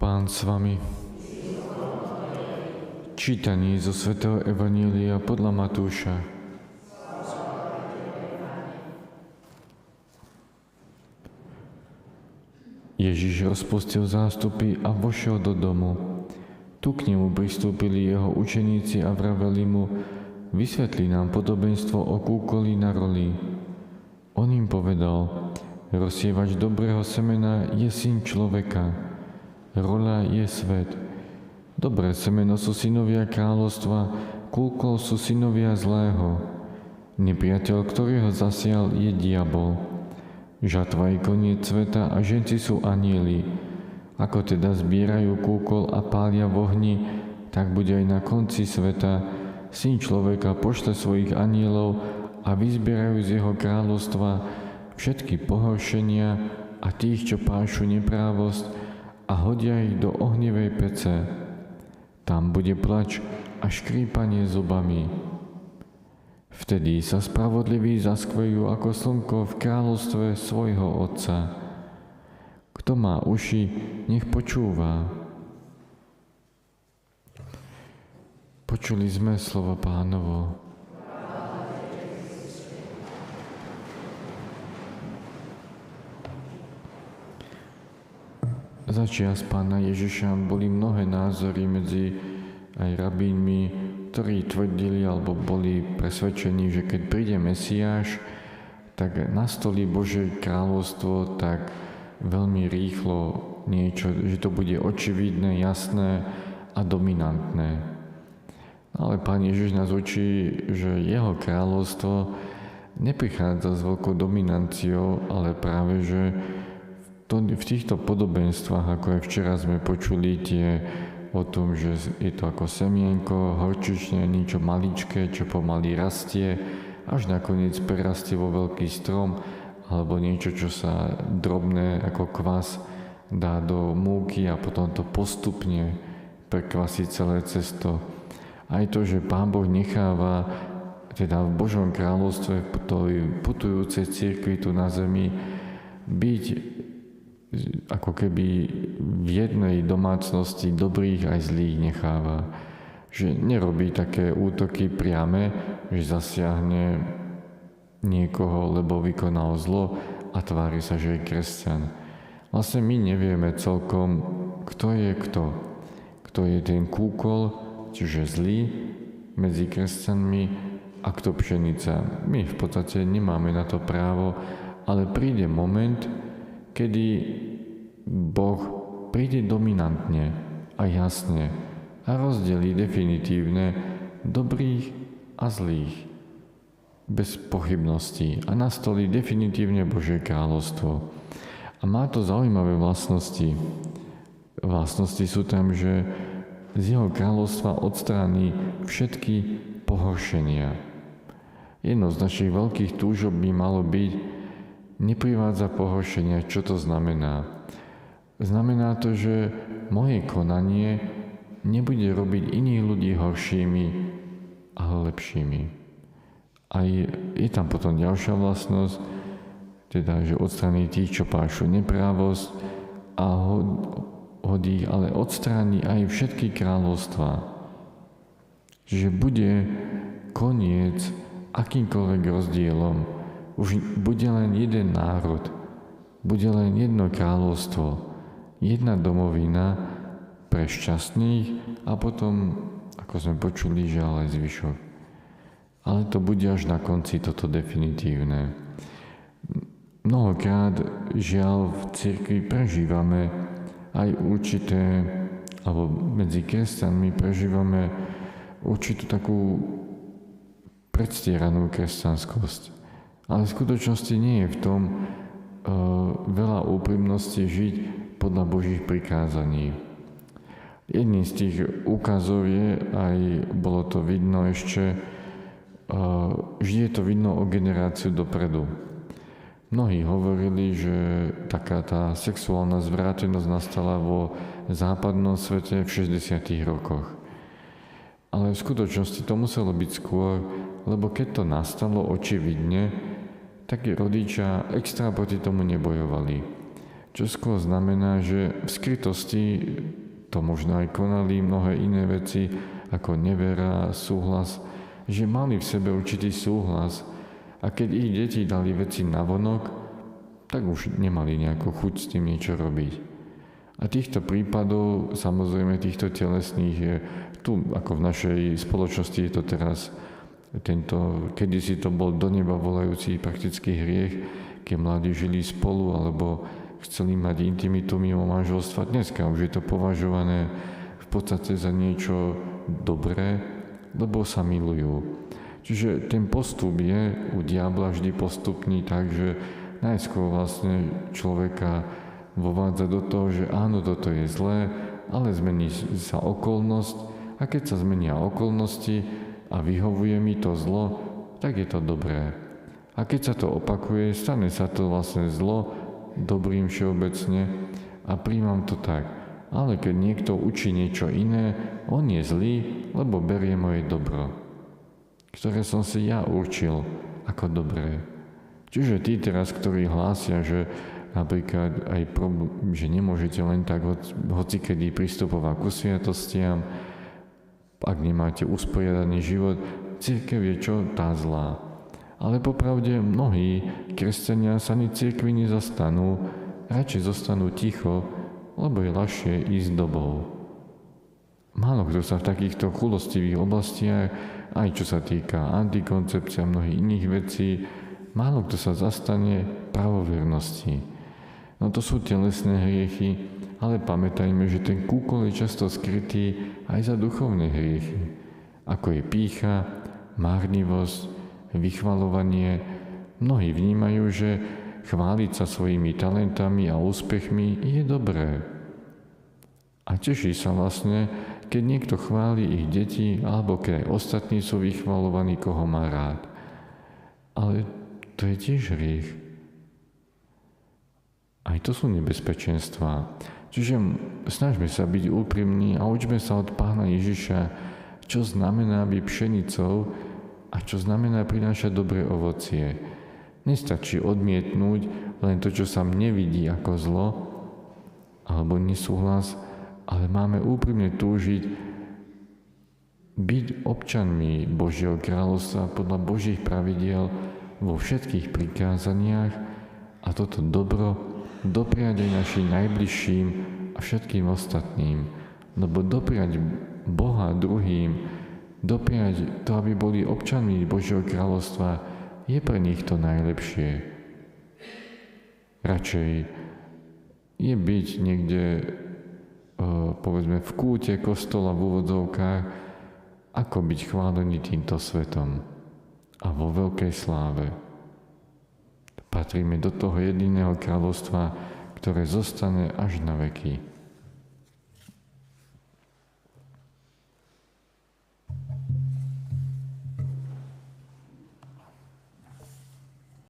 Pán s vami. Čítanie zo svätého Evanjelia podľa Matúša. Ježiš rozpustil zástupy a vošiel do domu. Tu k nemu pristúpili jeho učeníci a vraveli mu: vysvetli nám podobenstvo o kúkoli na roli. On im povedal: rozsievač dobrého semena je syn človeka. Roľa je svet. Dobré semeno sú synovia kráľovstva, kúkol sú synovia zlého. Nepriateľ, ktorý ho zasial, je diabol. Žatva je koniec sveta a ženci sú anjeli. Ako teda zbierajú kúkol a pália v ohni, tak bude aj na konci sveta. Syn človeka pošle svojich anjelov a vyzbierajú z jeho kráľovstva všetky pohoršenia a tých, čo pášu neprávosť, a hodia ich do ohnivej pece. Tam bude plač a škrípanie zubami. Vtedy sa spravodliví zaskvejú ako slnko v kráľovstve svojho Otca. Kto má uši, nech počúva. Počuli sme slovo Pánovo. Za čias Pána Ježiša boli mnohé názory medzi aj rabínmi, ktorí tvrdili alebo boli presvedčení, že keď príde Mesiáš, tak nastolí Božie kráľovstvo tak veľmi rýchlo niečo, že to bude očividné, jasné a dominantné. Ale Pán Ježiš nás učí, že jeho kráľovstvo neprichádza s veľkou dominanciou, ale práve, že v týchto podobenstvách, ako aj včera sme počuli tie o tom, že je to ako semienko, horčične, niečo maličké, čo pomaly rastie, až nakoniec prerastie vo veľký strom, alebo niečo, čo sa drobné ako kvas dá do múky a potom to postupne prekvasí celé cesto. Aj to, že Pán Boh necháva teda v Božom kráľovstve putujúcej cirkvi tu na zemi byť ako keby v jednej domácnosti dobrých aj zlých necháva. Že nerobí také útoky priame, že zasiahne niekoho, lebo vykonal zlo a tvári sa, že je kresťan. Vlastne my nevieme celkom, kto je kto. Kto je ten kúkol, čiže zlý, medzi kresťanmi a kto pšenica. My v podstate nemáme na to právo, ale príde moment, kedy Boh príde dominantne a jasne a rozdelí definitívne dobrých a zlých bez pochybností a nastolí definitívne Božie kráľovstvo. A má to zaujímavé vlastnosti. Vlastnosti sú tam, že z jeho kráľovstva odstráni všetky pohoršenia. Jedno z našich veľkých túžob by malo byť neprivádza pohoršenia. Čo to znamená? Znamená to, že moje konanie nebude robiť iných ľudí horšími, ale lepšími. A je tam potom ďalšia vlastnosť, teda, že odstráni tých, čo pášu neprávosť a hodí, ale odstráni aj všetky kráľovstvá. Čiže bude koniec akýmkoľvek rozdielom. Už bude len jeden národ, bude len jedno kráľovstvo, jedna domovina pre šťastných a potom, ako sme počuli, že ale aj zvyšok. Ale to bude až na konci toto definitívne. Mnohokrát, žiaľ, v cirkvi prežívame aj určité, alebo medzi kresťanmi prežívame určitú takú predstieranú kresťanskosť. Ale v skutočnosti nie je v tom veľa úprimnosti žiť podľa Božích prikázaní. Jedným z tých úkazov je, aj bolo to vidno ešte, vždy je to vidno o generáciu dopredu. Mnohí hovorili, že taká tá sexuálna zvrátenosť nastala vo západnom svete v 60. rokoch. Ale v skutočnosti to muselo byť skôr, lebo keď to nastalo očividne, tak rodičia extra proti tomu nebojovali. čo skôr znamená, že v skrytosti to možno aj konali mnohé iné veci, ako nevera, súhlas, že mali v sebe určitý súhlas a keď ich deti dali veci navonok, tak už nemali nejakú chuť s tým niečo robiť. A týchto prípadov, samozrejme týchto telesných, je tu ako v našej spoločnosti je to teraz kedysi to bol do neba volajúci praktický hriech, keď mladí žili spolu alebo chceli mať intimitu mimo manželstva. Dneska už je to považované v podstate za niečo dobré, lebo sa milujú. Čiže ten postup je u diabla vždy postupný tak, že najskôr vlastne človeka vovádza do toho, že áno, toto je zlé, ale zmení sa okolnosť a keď sa zmenia okolnosti a vyhovuje mi to zlo, tak je to dobré. A keď sa to opakuje, stane sa to vlastne zlo dobrým všeobecne a príjmam to tak. Ale keď niekto učí niečo iné, on je zlý, lebo berie moje dobro, ktoré som si ja určil ako dobré. Čiže tí teraz, ktorí hlásia, že napríklad aj že nemôžete len tak hocikedy pristupovať ku sviatostiam, ak nemáte usporiadaný život, cirkev je čo? Tá zlá. Ale popravde mnohí kresťania sa ani cirkvi nezastanú, radšej zostanú ticho, lebo je ľahšie ísť dobou. Málo kto sa v takýchto chulostivých oblastiach, aj čo sa týka antikoncepcia a mnohých iných vecí, málo kto sa zastane pravovernosti. No to sú telesné hriechy, ale pamätajme, že ten kúkol je často skrytý aj za duchovné hriechy, ako je pýcha, márnivosť, vychvaľovanie. Mnohí vnímajú, že chváliť sa svojimi talentami a úspechmi je dobré. A teší sa vlastne, keď niekto chváli ich deti, alebo keď aj ostatní sú vychvaľovaní, koho má rád. Ale to je tiež hriech. Aj to sú nebezpečenstvá. Čiže snažme sa byť úprimní a učme sa od Pána Ježiša, čo znamená byť pšenicou a čo znamená prinášať dobré ovocie. Nestačí odmietnúť len to, čo sa mne vidí ako zlo alebo nesúhlas, ale máme úprimne túžiť byť občanmi Božieho kráľovstva podľa Božích pravidiel vo všetkých prikázaniach a toto dobro dopriať aj našim najbližším a všetkým ostatným. Lebo dopriať Boha druhým, dopriať to, aby boli občanmi Božieho kráľovstva, je pre nich to najlepšie. Radšej je byť niekde, povedzme, v kúte kostola v úvodzovkách, ako byť chválený týmto svetom a vo veľkej sláve. Patríme do toho jediného kráľovstva, ktoré zostane až na veky.